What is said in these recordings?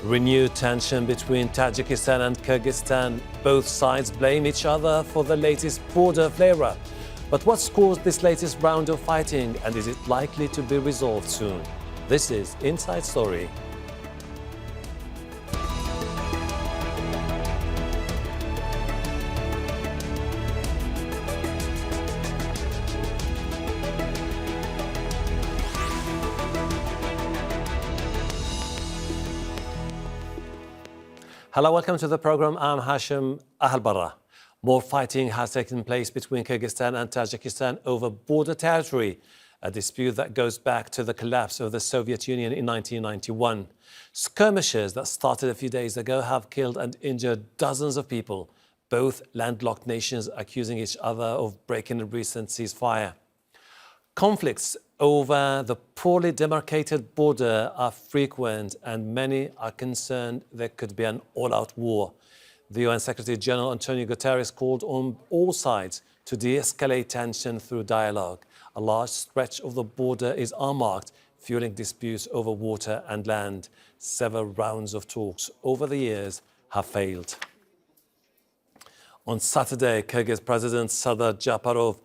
Renewed tension between Tajikistan and Kyrgyzstan. Both sides blame each other for the latest border flare-up. But what's caused this latest round of fighting, and is it likely to be resolved soon? This is Inside Story. Hello, welcome to the program. I'm Hashem. Ahelbarra. More fighting has taken place between Kyrgyzstan and Tajikistan over border territory, a dispute that goes back to the collapse of the Soviet Union in 1991. Skirmishes that started a few days ago have killed and injured dozens of people, both landlocked nations accusing each other of breaking a recent ceasefire. Conflicts over the poorly demarcated border are frequent, and many are concerned there could be an all-out war. The UN Secretary General Antonio Guterres called on all sides to de-escalate tension through dialogue. A large stretch of the border is unmarked, fueling disputes over water and land. Several rounds of talks over the years have failed. On Saturday, Kyrgyz President Sardar Japarov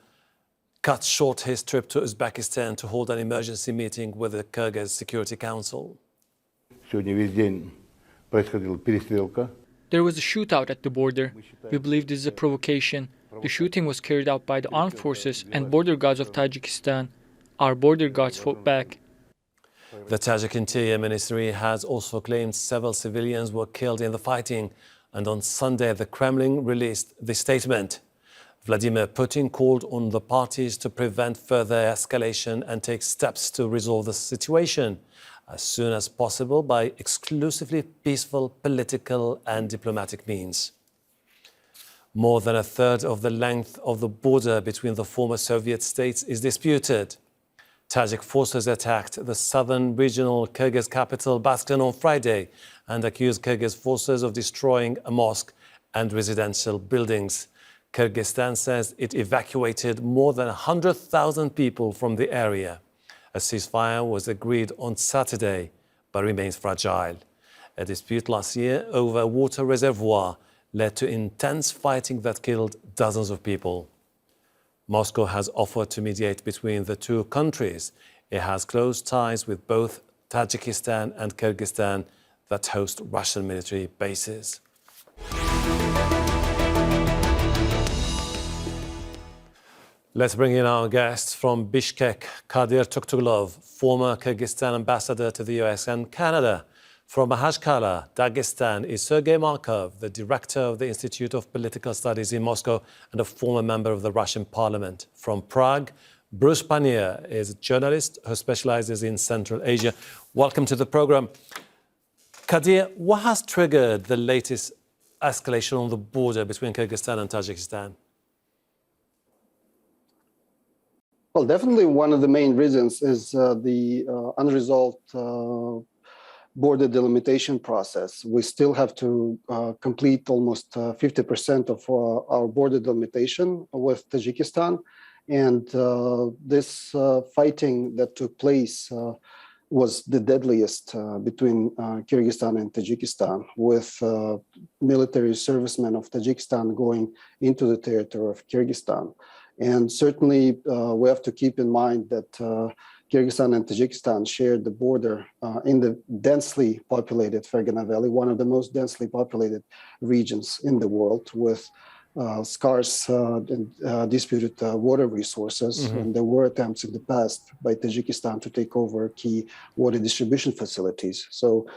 cut short his trip to Uzbekistan to hold an emergency meeting with the Kyrgyz Security Council. There was a shootout at the border. We believe this is a provocation. The shooting was carried out by the armed forces and border guards of Tajikistan. Our border guards fought back. The Tajik Interior Ministry has also claimed several civilians were killed in the fighting, and on Sunday the Kremlin released the statement. Vladimir Putin called on the parties to prevent further escalation and take steps to resolve the situation as soon as possible by exclusively peaceful political and diplomatic means. More than a third of the length of the border between the former Soviet states is disputed. Tajik forces attacked the southern regional Kyrgyz capital Basklan on Friday and accused Kyrgyz forces of destroying a mosque and residential buildings. Kyrgyzstan says it evacuated more than 100,000 people from the area. A ceasefire was agreed on Saturday, but remains fragile. A dispute last year over a water reservoir led to intense fighting that killed dozens of people. Moscow has offered to mediate between the two countries. It has close ties with both Tajikistan and Kyrgyzstan that host Russian military bases. Let's bring in our guests from Bishkek, Kadyr Toktogulov, former Kyrgyzstan ambassador to the US and Canada. From Ahelbarra, Dagestan, is Sergei Markov, the director of the Institute of Political Studies in Moscow and a former member of the Russian parliament. From Prague, Bruce Pannier is a journalist who specializes in Central Asia. Welcome to the program. Kadyr, what has triggered the latest escalation on the border between Kyrgyzstan and Tajikistan? Well, definitely one of the main reasons is the unresolved border delimitation process. We still have to complete almost 50% of our border delimitation with Tajikistan. And this fighting that took place was the deadliest between Kyrgyzstan and Tajikistan, with military servicemen of Tajikistan going into the territory of Kyrgyzstan. And certainly, we have to keep in mind that Kyrgyzstan and Tajikistan shared the border in the densely populated Fergana Valley, one of the most densely populated regions in the world, with scarce and disputed water resources. Mm-hmm. And there were attempts in the past by Tajikistan to take over key water distribution facilities. So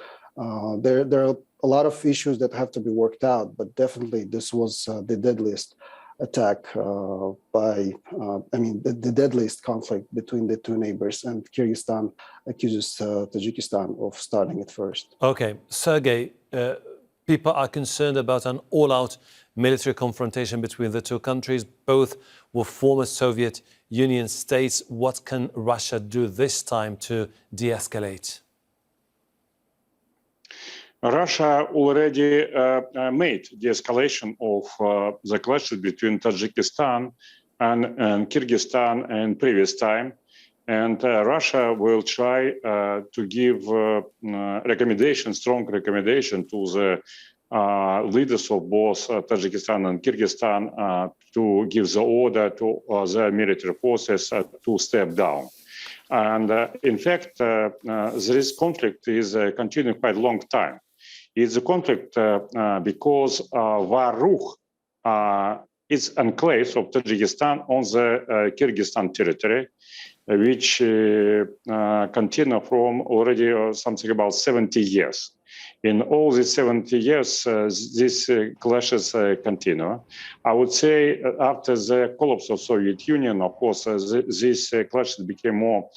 there are a lot of issues that have to be worked out, but definitely this was the deadliest attack the deadliest conflict between the two neighbors, and Kyrgyzstan accuses Tajikistan of starting it first. Okay, Sergei, people are concerned about an all-out military confrontation between the two countries. Both were former Soviet Union states. What can Russia do this time to de-escalate? Russia already made de-escalation of the clashes between Tajikistan and Kyrgyzstan in previous time. And Russia will try to give strong recommendation to the leaders of both Tajikistan and Kyrgyzstan to give the order to their military forces to step down. And in fact, this conflict is continuing quite a long time. It's a conflict because Varukh is enclave of Tajikistan on the Kyrgyzstan territory, which continue from already something about 70 years. In all these 70 years, these clashes continue. I would say after the collapse of Soviet Union, of course, these clashes became more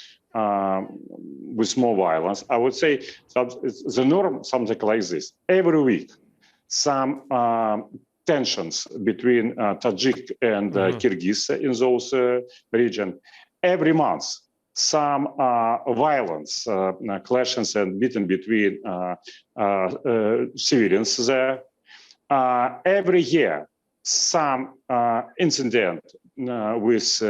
with more violence. I would say the norm something like this. Every week, some tensions between Tajik and Kyrgyz in those regions. Every month, some violence, clashes and beating between civilians there. Every year, some incident with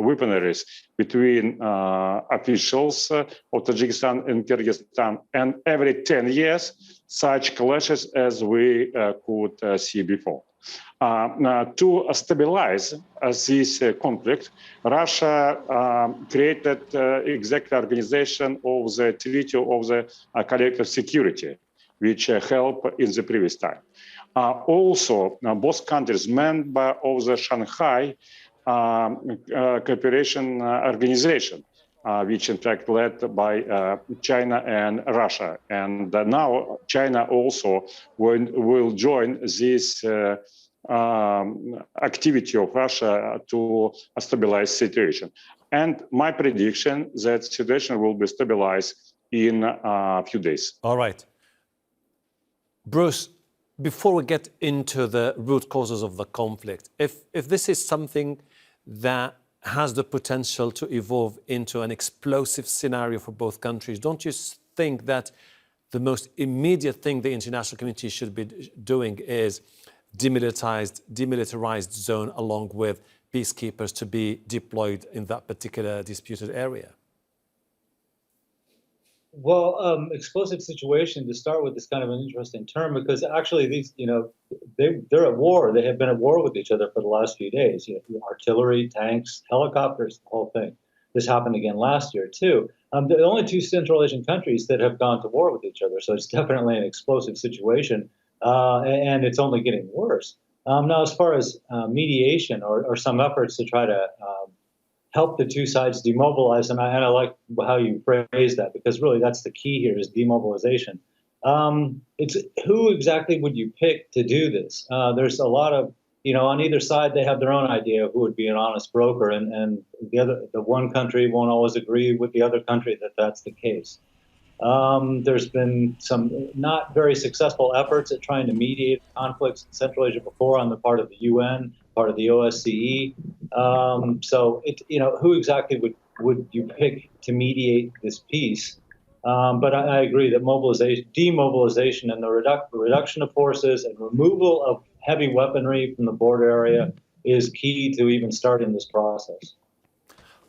weaponaries between officials of Tajikistan and Kyrgyzstan, and every 10 years, such clashes as we could see before. To stabilize this conflict, Russia created exact organization of the Treaty of the Collective Security, which helped in the previous time. Also, both countries member of the Shanghai Cooperation Organization, which in fact led by China and Russia. And now China also will join this activity of Russia to stabilize situation. And my prediction that situation will be stabilized in a few days. All right. Bruce, before we get into the root causes of the conflict, if this is something that has the potential to evolve into an explosive scenario for both countries, don't you think that the most immediate thing the international community should be doing is demilitarized zone along with peacekeepers to be deployed in that particular disputed area? Well, explosive situation to start with is kind of an interesting term because actually these, they're at war. They have been at war with each other for the last few days. Artillery, tanks, helicopters, the whole thing. This happened again last year too. The only two Central Asian countries that have gone to war with each other. So it's definitely an explosive situation, and it's only getting worse. Now, as far as mediation or some efforts to try to help the two sides demobilize, and I like how you phrase that, because really that's the key here is demobilization. It's who exactly would you pick to do this? There's a lot of, on either side they have their own idea of who would be an honest broker, and the one country won't always agree with the other country that that's the case. There's been some not very successful efforts at trying to mediate conflicts in Central Asia before on the part of the UN, part of the OSCE. So who exactly would you pick to mediate this peace? But I agree that demobilization and the reduction of forces and removal of heavy weaponry from the border area is key to even starting this process.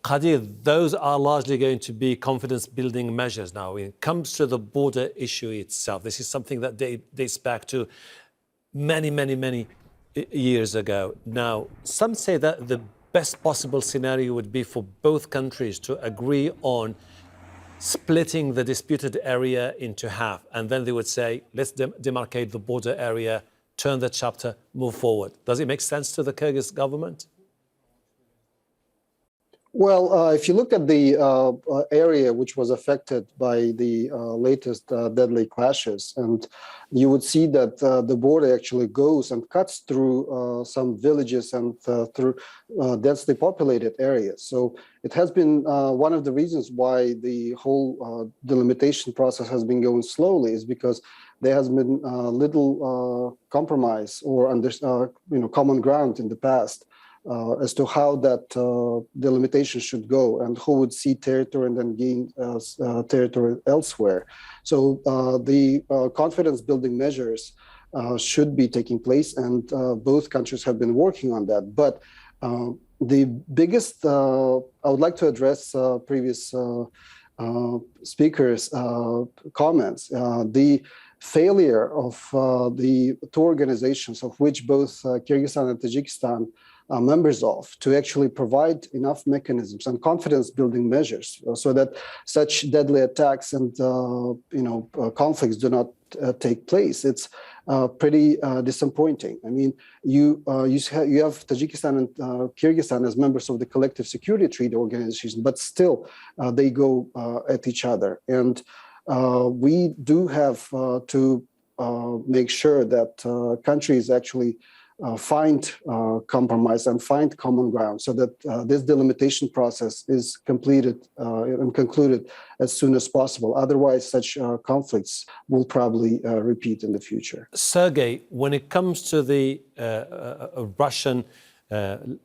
Kadyr, those are largely going to be confidence-building measures now. When it comes to the border issue itself, this is something that dates back to many years ago. Now, some say that the best possible scenario would be for both countries to agree on splitting the disputed area into half. And then they would say, let's demarcate the border area, turn the chapter, move forward. Does it make sense to the Kyrgyz government? Well, if you look at the area which was affected by the latest deadly clashes, and you would see that the border actually goes and cuts through some villages and through densely populated areas. So it has been one of the reasons why the whole delimitation process has been going slowly, is because there has been little compromise or common ground in the past. As to how that delimitation should go and who would cede territory and then gain territory elsewhere. So the confidence-building measures should be taking place, and both countries have been working on that. But the biggest, I would like to address previous speakers' comments. The failure of the two organizations, of which both Kyrgyzstan and Tajikistan are members of, to actually provide enough mechanisms and confidence-building measures so that such deadly attacks and conflicts do not take place. It's pretty disappointing. I mean, you have Tajikistan and Kyrgyzstan as members of the Collective Security Treaty Organization, but still they go at each other. And we do have to make sure that countries actually find compromise and find common ground so that this delimitation process is completed and concluded as soon as possible. Otherwise, such conflicts will probably repeat in the future. Sergei, when it comes to the Russian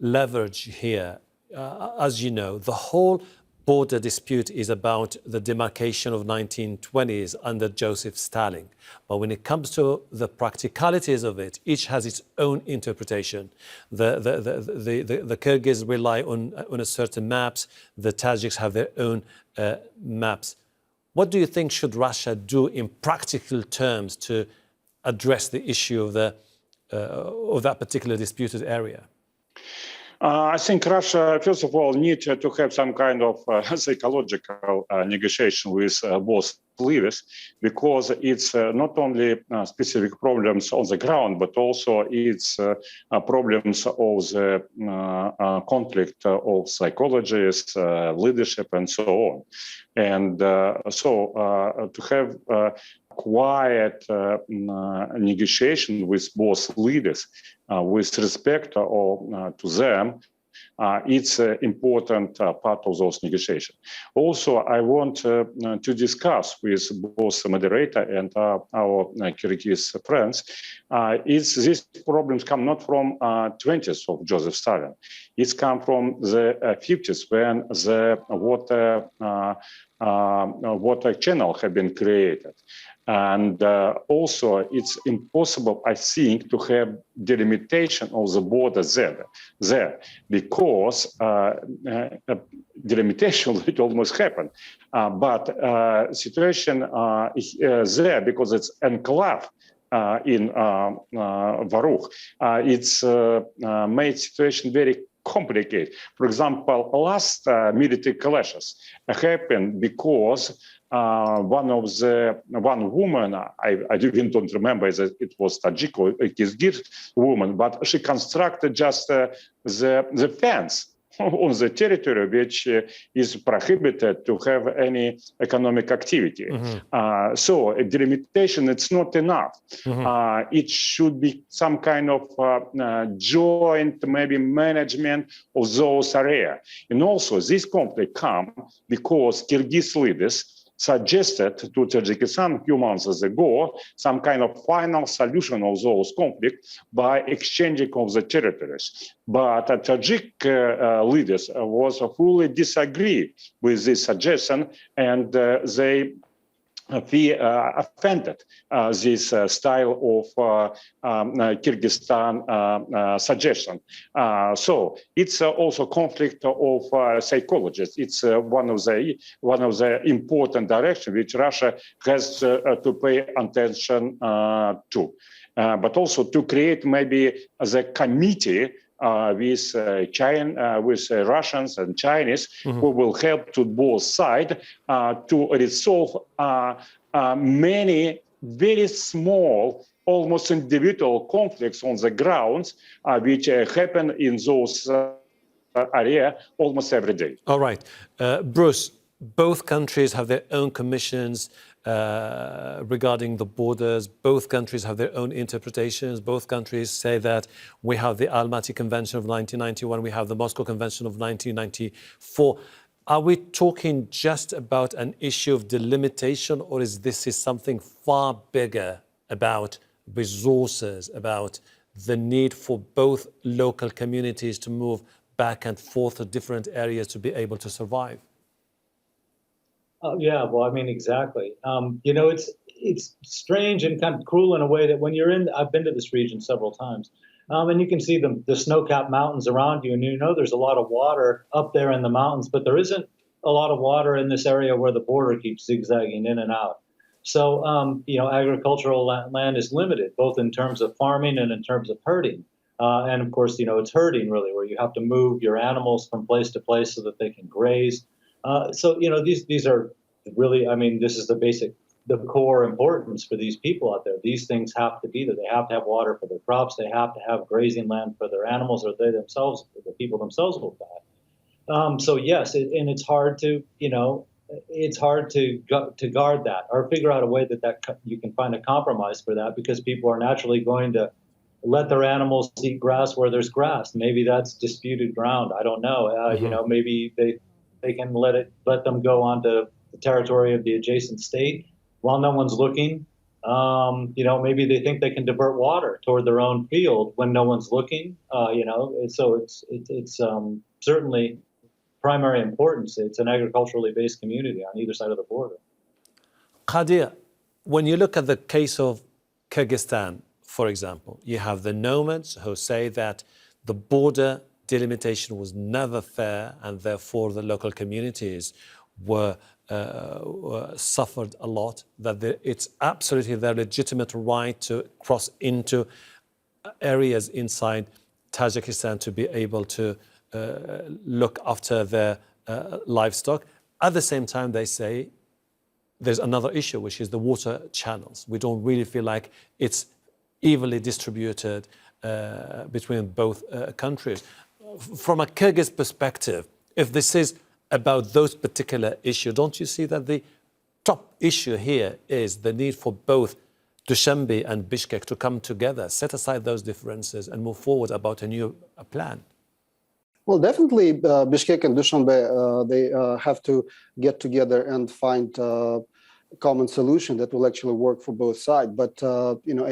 leverage here, as you know, the whole border dispute is about the demarcation of 1920s under Joseph Stalin. But when it comes to the practicalities of it, each has its own interpretation. The Kyrgyz rely on a certain maps. The Tajiks have their own maps. What do you think should Russia do in practical terms to address the issue of that particular disputed area? I think Russia, first of all, needs to have some kind of psychological negotiation with both leaders, because it's not only specific problems on the ground, but also it's problems of the conflict of psychologists, leadership, and so on. And so to have quiet negotiation with both leaders with respect to them, it's an important part of those negotiations. Also, I want to discuss with both the moderator and our Kyrgyz friends, these problems come not from 20s of Joseph Stalin. It's come from the 50s when the water channel had been created. And also, it's impossible, I think, to have delimitation of the border there because delimitation will almost happen. But situation is there because it's enclave in Varukh. It's made situation very complicated. For example, last military clashes happened because one woman, I even don't remember that it was Tajik or Kyrgyz woman, but she constructed just the fence on the territory which is prohibited to have any economic activity. Mm-hmm. So a delimitation, it's not enough. Mm-hmm. It should be some kind of joint maybe management of those areas. And also this conflict comes because Kyrgyz leaders suggested to Tajikistan a few months ago some kind of final solution of those conflicts by exchanging of the territories. But Tajik leaders was fully disagree with this suggestion, and they offended this style of Kyrgyzstan suggestion. So it's also conflict of psychologists. It's one of the important directions which Russia has to pay attention to, but also to create maybe the committee with China, with Russians and Chinese, mm-hmm. who will help to both sides to resolve many very small, almost individual conflicts on the grounds, which happen in those areas almost every day. All right. Bruce, both countries have their own commissions regarding the borders. Both countries have their own interpretations. Both countries say that we have the Almaty Convention of 1991, we have the Moscow Convention of 1994. Are we talking just about an issue of delimitation, or is this something far bigger about resources, about the need for both local communities to move back and forth to different areas to be able to survive? Yeah, well, I mean, exactly. It's strange and kind of cruel in a way that when you're in, I've been to this region several times. And you can see the snow-capped mountains around you, and you know there's a lot of water up there in the mountains, but there isn't a lot of water in this area where the border keeps zigzagging in and out. So, agricultural land is limited, both in terms of farming and in terms of herding. And of course, it's herding really, where you have to move your animals from place to place so that they can graze. These are really, this is the core importance for these people out there. These things have to be there. They have to have water for their crops. They have to have grazing land for their animals, or the people themselves will die. So yes, it's hard to, it's hard to guard that or figure out a way that you can find a compromise for that, because people are naturally going to let their animals eat grass where there's grass. Maybe that's disputed ground. I don't know. Maybe they can let them go onto the territory of the adjacent state while no one's looking. Maybe they think they can divert water toward their own field when no one's looking. So it's certainly primary importance. It's an agriculturally based community on either side of the border. Kadyr, when you look at the case of Kyrgyzstan, for example, you have the nomads who say that the border delimitation was never fair, and therefore the local communities were suffered a lot, that it's absolutely their legitimate right to cross into areas inside Tajikistan to be able to look after their livestock. At the same time, they say there's another issue, which is the water channels. We don't really feel like it's evenly distributed between both countries. From a Kyrgyz perspective, if this is about those particular issues, don't you see that the top issue here is the need for both Dushanbe and Bishkek to come together, set aside those differences and move forward about a new plan? Well, definitely Bishkek and Dushanbe, they have to get together and find a common solution that will actually work for both sides. But,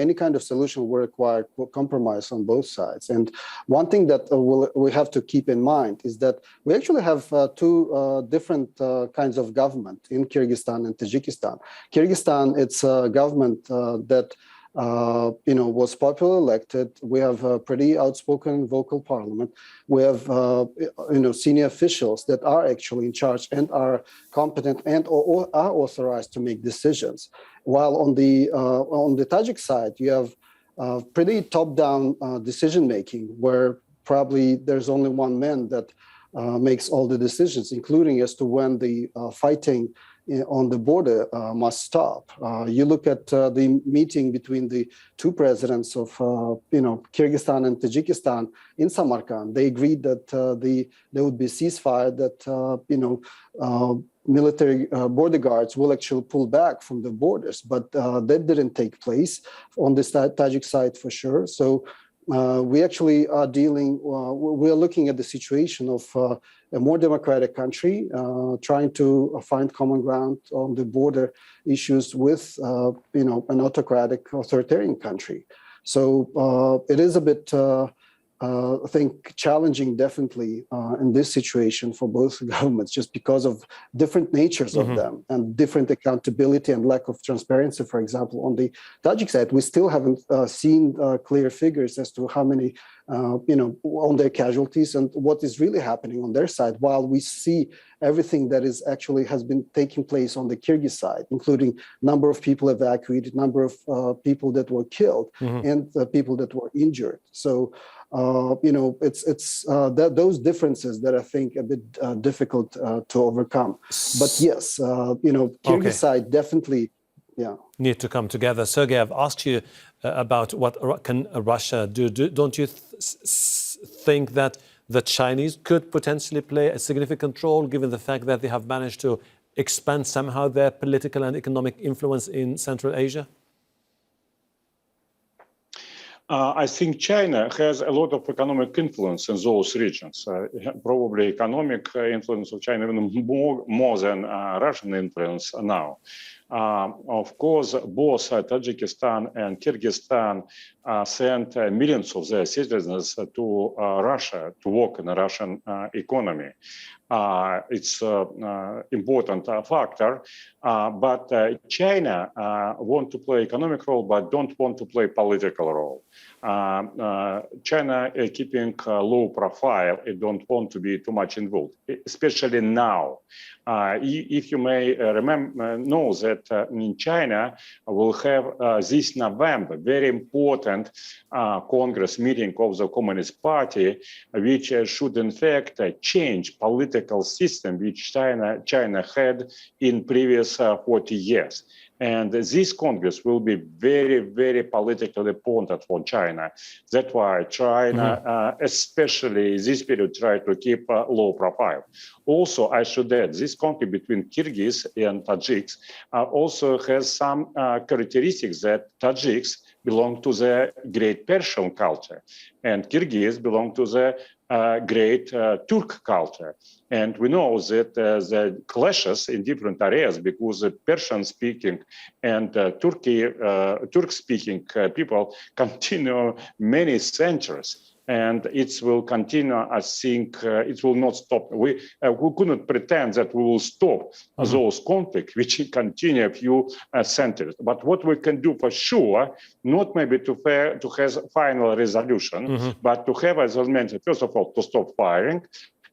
any kind of solution will require compromise on both sides. And one thing that we have to keep in mind is that we actually have two different kinds of government in Kyrgyzstan and Tajikistan. Kyrgyzstan, it's a government that was popularly elected. We have a pretty outspoken vocal parliament. We have, senior officials that are actually in charge and are competent and or are authorized to make decisions. While on the Tajik side, you have pretty top-down decision-making, where probably there's only one man that makes all the decisions, including as to when the fighting on the border must stop. You look at the meeting between the two presidents of Kyrgyzstan and Tajikistan in Samarkand. They agreed that there would be ceasefire, that military border guards will actually pull back from the borders, but that didn't take place on the Tajik side for sure. So we actually are we are looking at the situation of a more democratic country, trying to find common ground on the border issues with, an autocratic, authoritarian country. So it is a bit, I think, challenging, definitely, in this situation for both governments, just because of different natures of them and different accountability and lack of transparency. For example, on the Tajik side, we still haven't seen clear figures as to how many, on their casualties and what is really happening on their side, while we see everything that has been taking place on the Kyrgyz side, including number of people evacuated, number of people that were killed, and people that were injured. So, it's those differences that I think a bit difficult to overcome. But yes, Kyrgyz side definitely, need to come together. Sergei, I've asked you about what can Russia do. Don't you think that the Chinese could potentially play a significant role, given the fact that they have managed to expand somehow their political and economic influence in Central Asia? I think China has a lot of economic influence in those regions. Probably economic influence of China even more than Russian influence now. Of course, both Tajikistan and Kyrgyzstan sent millions of their citizens to Russia to work in the Russian economy. It's an important factor, but China want to play economic role, but don't want to play political role. China keeping a low profile, it don't want to be too much involved, especially now. If you may know that in China, we'll have this November very important Congress meeting of the Communist Party, which should in fact change political system which China had in previous 40 years. And this Congress will be very, very politically important for China. That's why China, especially this period, try to keep a low profile. Also, I should add, this conflict between Kyrgyz and Tajiks also has some characteristics that Tajiks belong to the great Persian culture, and Kyrgyz belong to the great Turk culture. And we know that the clashes in different areas because the Persian-speaking and Turk-speaking people continue many centuries. And it will continue, I think, it will not stop. We couldn't pretend that we will stop those conflicts, which continue a few centuries. But what we can do for sure, not maybe to have final resolution, but to have, as I mentioned, first of all, to stop firing,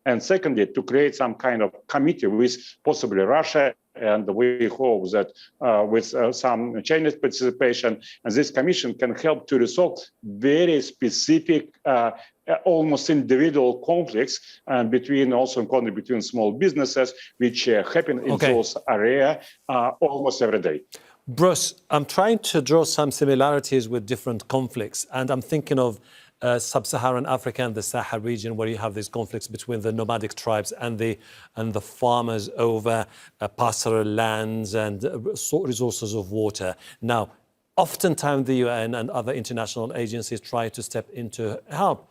and secondly, to create some kind of committee with possibly Russia, and we hope that with some Chinese participation, and this commission can help to resolve very specific, almost individual conflicts between small businesses, which happen in those areas almost every day. Bruce, I'm trying to draw some similarities with different conflicts, and I'm thinking of sub-Saharan Africa and the Sahel region, where you have these conflicts between the nomadic tribes and the farmers over pastoral lands and resources of water. Now, oftentimes the UN and other international agencies try to step in to help,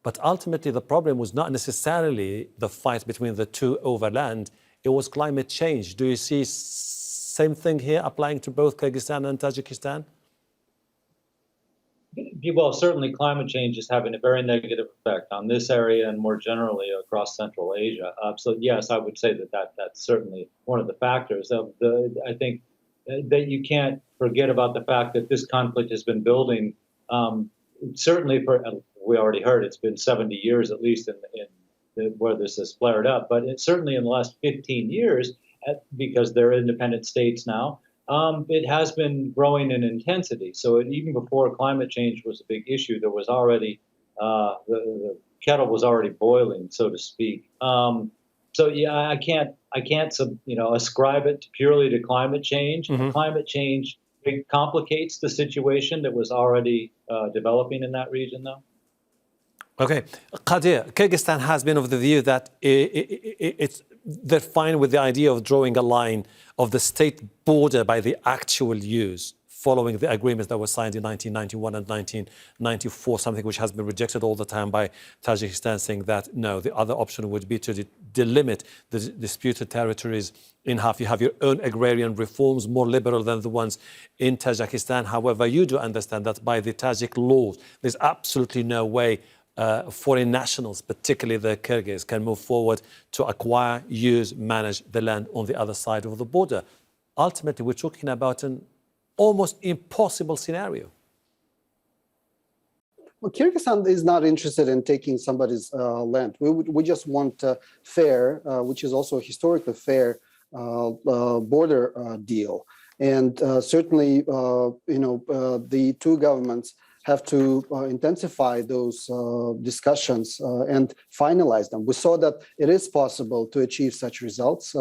but ultimately the problem was not necessarily the fight between the two over land, it was climate change. Do you see same thing here applying to both Kyrgyzstan and Tajikistan? Well, certainly climate change is having a very negative effect on this area and more generally across Central Asia. So yes, I would say that's certainly one of the factors. I think that you can't forget about the fact that this conflict has been building, certainly we already heard it's been 70 years at least in where this has flared up, but it's certainly in the last 15 years, because they're independent states now, it has been growing in intensity. So even before climate change was a big issue, there was already the kettle was already boiling, so to speak. So yeah, I can't ascribe it purely to climate change. Climate change complicates the situation that was already developing in that region, though. Okay, Kadyr, Kyrgyzstan has been of the view that they're fine with the idea of drawing a line of the state border by the actual use, following the agreements that were signed in 1991 and 1994, something which has been rejected all the time by Tajikistan, saying that no, the other option would be to delimit the disputed territories in half. You have your own agrarian reforms, more liberal than the ones in Tajikistan. However, you do understand that by the Tajik laws, there's absolutely no way foreign nationals, particularly the Kyrgyz, can move forward to acquire, use, manage the land on the other side of the border. Ultimately, we're talking about an almost impossible scenario. Well, Kyrgyzstan is not interested in taking somebody's land. We just want fair, which is also a historically fair border deal. And certainly, the two governments have to intensify those discussions and finalize them. We saw that it is possible to achieve such results.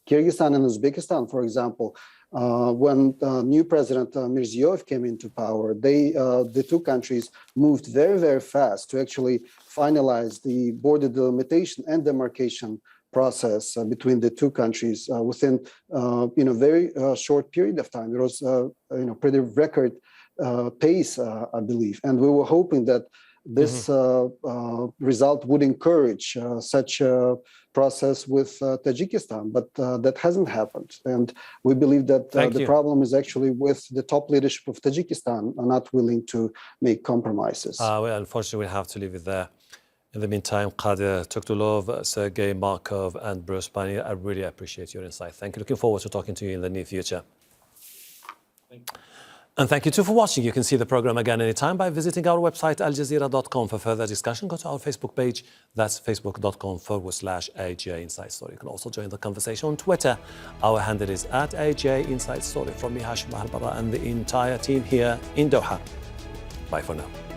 Kyrgyzstan and Uzbekistan, for example, when new President Mirziyoyev came into power, the two countries moved very, very fast to actually finalize the border delimitation and demarcation process between the two countries within very short period of time. It was pretty record pace, I believe, and we were hoping that this result would encourage such process with Tajikistan, but that hasn't happened. And we believe that the problem is actually with the top leadership of Tajikistan are not willing to make compromises. Well, unfortunately, we'll have to leave it there. In the meantime, Kadyr, Toktogulov, Sergei Markov, and Bruce Pannier, I really appreciate your insight. Thank you. Looking forward to talking to you in the near future. Thank you. And thank you too for watching. You can see the program again anytime by visiting our website, aljazeera.com. For further discussion, go to our Facebook page. That's facebook.com/AJ Inside Story. You can also join the conversation on Twitter. Our handle is @AJ Inside Story. From me, Hashem, Ahelbarra, and the entire team here in Doha. Bye for now.